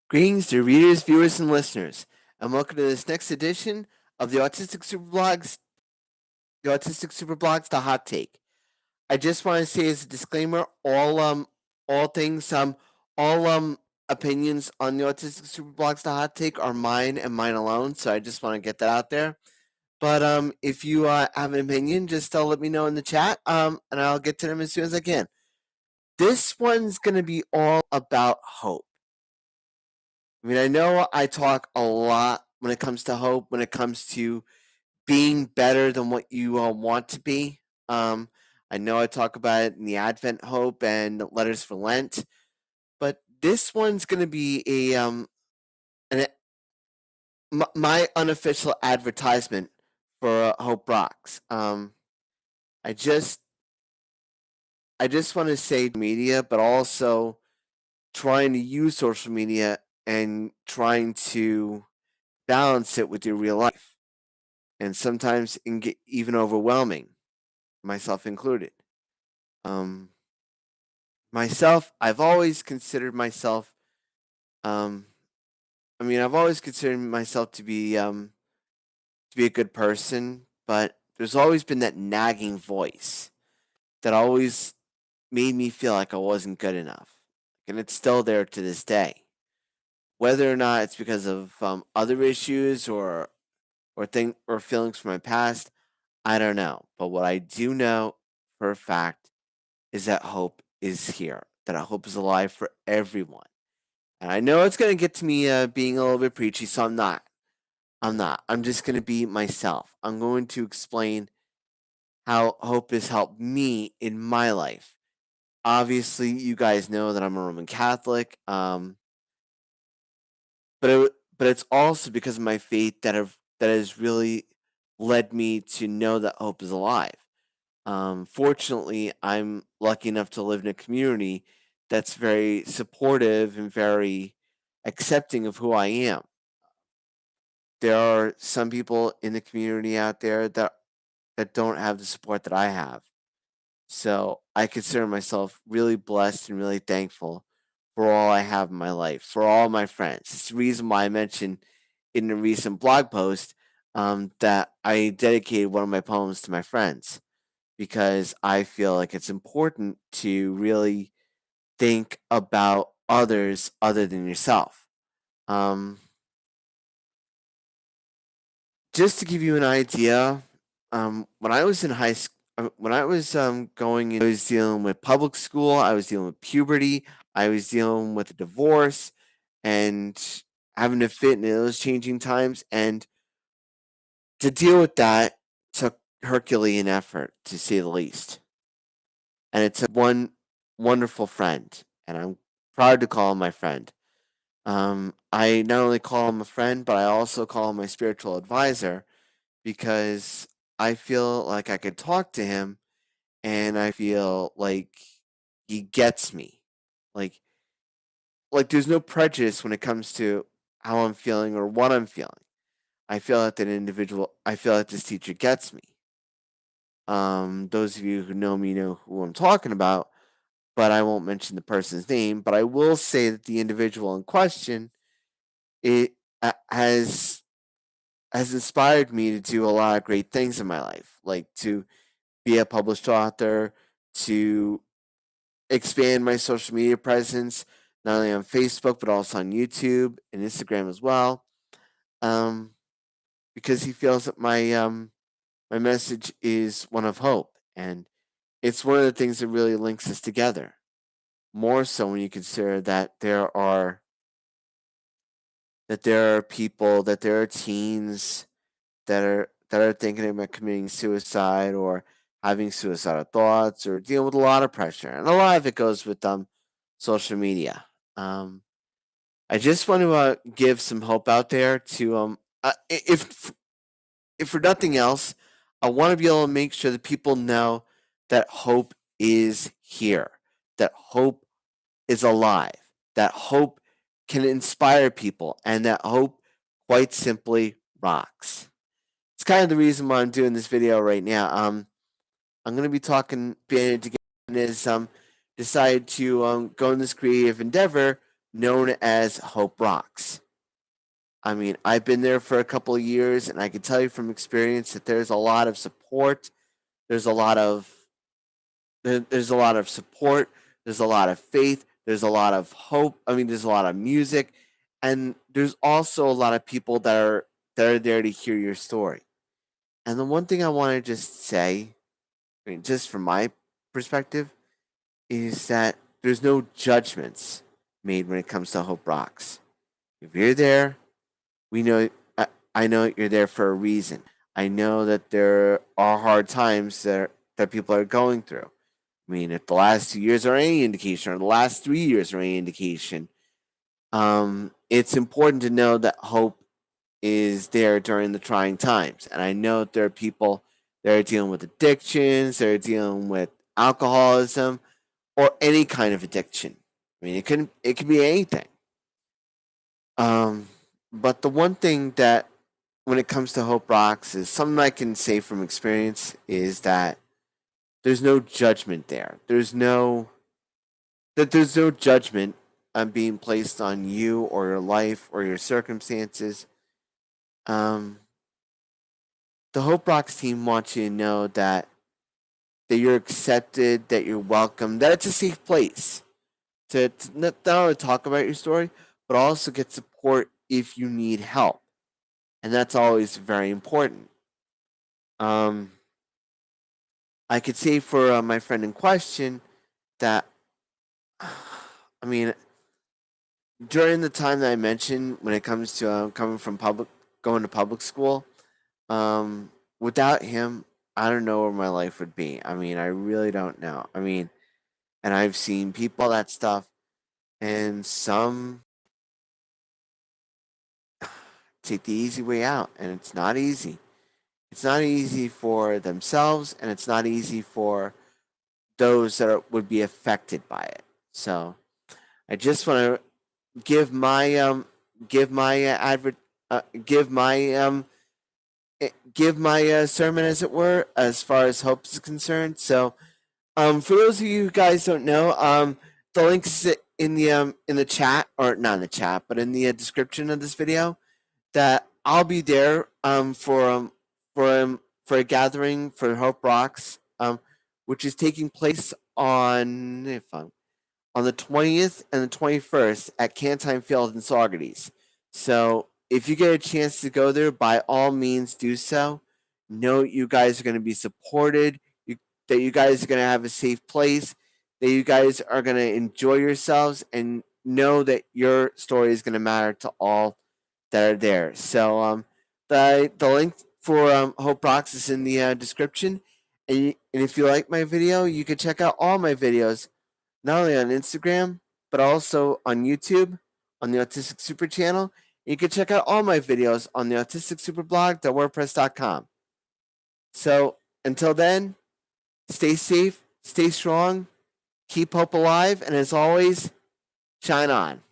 Greetings to readers, viewers, and listeners, and welcome to this next edition of the Autistic Superblog's The Hot Take. I just want to say as a disclaimer, all things, all opinions on the Autistic Superblog's The Hot Take are mine and mine alone. So I just want to get that out there. But if you have an opinion, just let me know in the chat, and I'll get to them as soon as I can. This one's gonna be all about hope. I mean, I know I talk a lot when it comes to hope, when it comes to being better than what you want to be. Um, I know I talk about it in the Advent Hope and Letters for Lent, but this one's going to be an, my unofficial advertisement for Hope Rocks. I just I just want to say media, but also trying to use social media and trying to balance it with your real life. And sometimes it can get even overwhelming, myself included. Um, I've always considered myself. Um, I've always considered myself to be a good person, but there's always been that nagging voice that always made me feel like I wasn't good enough, and it's still there to this day. Whether or not it's because of other issues or feelings from my past, I don't know. But what I do know for a fact is that hope is here, that hope is alive for everyone. And I know it's going to get to me being a little bit preachy, so I'm not. I'm not. I'm just going to be myself. I'm going to explain how hope has helped me in my life. Obviously, you guys know that I'm a Roman Catholic, but it's also because of my faith that has really led me to know that hope is alive. Fortunately, I'm lucky enough to live in a community that's very supportive and very accepting of who I am. There are some people in the community out there that don't have the support that I have. So I consider myself really blessed and really thankful for all I have in my life, for all my friends. It's the reason why I mentioned in a recent blog post that I dedicated one of my poems to my friends because I feel like it's important to really think about others other than yourself. Um, just to give you an idea, when I was in high school, when I was I was dealing with public school, I was dealing with puberty, I was dealing with a divorce, and having to fit in those changing times. And to deal with that took Herculean effort, to say the least. And it's one wonderful friend, and I'm proud to call him my friend. I not only call him a friend, but I also call him my spiritual advisor because I feel like I could talk to him and I feel like he gets me. Like like there's no prejudice when it comes to how I'm feeling or what I'm feeling. I feel like this teacher gets me. Those of you who know me know who I'm talking about, but I won't mention the person's name, but I will say that the individual in question it has inspired me to do a lot of great things in my life, like to be a published author, to expand my social media presence, not only on Facebook, but also on YouTube and Instagram as well. Um, because he feels that my message is one of hope. And it's one of the things that really links us together. More so when you consider that there are people, that there are teens that are thinking about committing suicide or having suicidal thoughts or dealing with a lot of pressure, and a lot of it goes with social media. Um, I just want to give some hope out there to if for nothing else, I want to be able to make sure that people know that hope is here, that hope is alive, that hope can inspire people, and that hope quite simply rocks. It's kind of the reason why I'm doing this video right now. I'm going to be talking banded together is decided to go in this creative endeavor known as Hope Rocks. I mean, I've been there for a couple of years, and I can tell you from experience that there's a lot of support. There's a lot of there's a lot of support. There's a lot of faith. There's a lot of hope. I mean, there's a lot of music, and there's also a lot of people that are there to hear your story. And the one thing I want to just say, I mean, just from my perspective, is that there's no judgments made when it comes to Hope Rocks. If you're there, we know I know you're there for a reason. I know that there are hard times that people are going through. I mean, if the last 2 years are any indication, or the last 3 years are any indication, it's important to know that hope is there during the trying times. And I know that there are people that are dealing with addictions, they're dealing with alcoholism, or any kind of addiction. I mean, it could be anything. Um, but the one thing that when it comes to Hope Rocks is something I can say from experience is that there's no judgment there. There's no judgment being placed on you or your life or your circumstances. Um, the Hope Rocks team wants you to know that you're accepted, that you're welcome, that it's a safe place to not only talk about your story, but also get support if you need help. And that's always very important. Um, I could say for my friend in question that, I mean, during the time that I mentioned, when it comes to going to public school, without him, I don't know where my life would be. I mean, I really don't know. I mean, and I've seen people that stuff, and some take the easy way out, and it's not easy. It's not easy for themselves, and it's not easy for those that would be affected by it. So I just want to give my give my advert give my give my sermon, as it were, as far as hope is concerned. So for those of you who guys don't know, the links in the chat, or not in the chat, but in the description of this video, that I'll be there for a gathering for Hope Rocks, which is taking place on the 20th and the 21st at Cantine Field in Saugerties. So if you get a chance to go there, by all means do so. Know you guys are going to be supported, that you guys are going to have a safe place, that you guys are going to enjoy yourselves, and know that your story is going to matter to all that are there. So the link for Hope Rocks is in the description. And if you like my video, you can check out all my videos, not only on Instagram, but also on YouTube, on the Autistic Super channel. You can check out all my videos on the autisticsuperblog.wordpress.com. So until then, stay safe, stay strong, keep hope alive, and as always, shine on.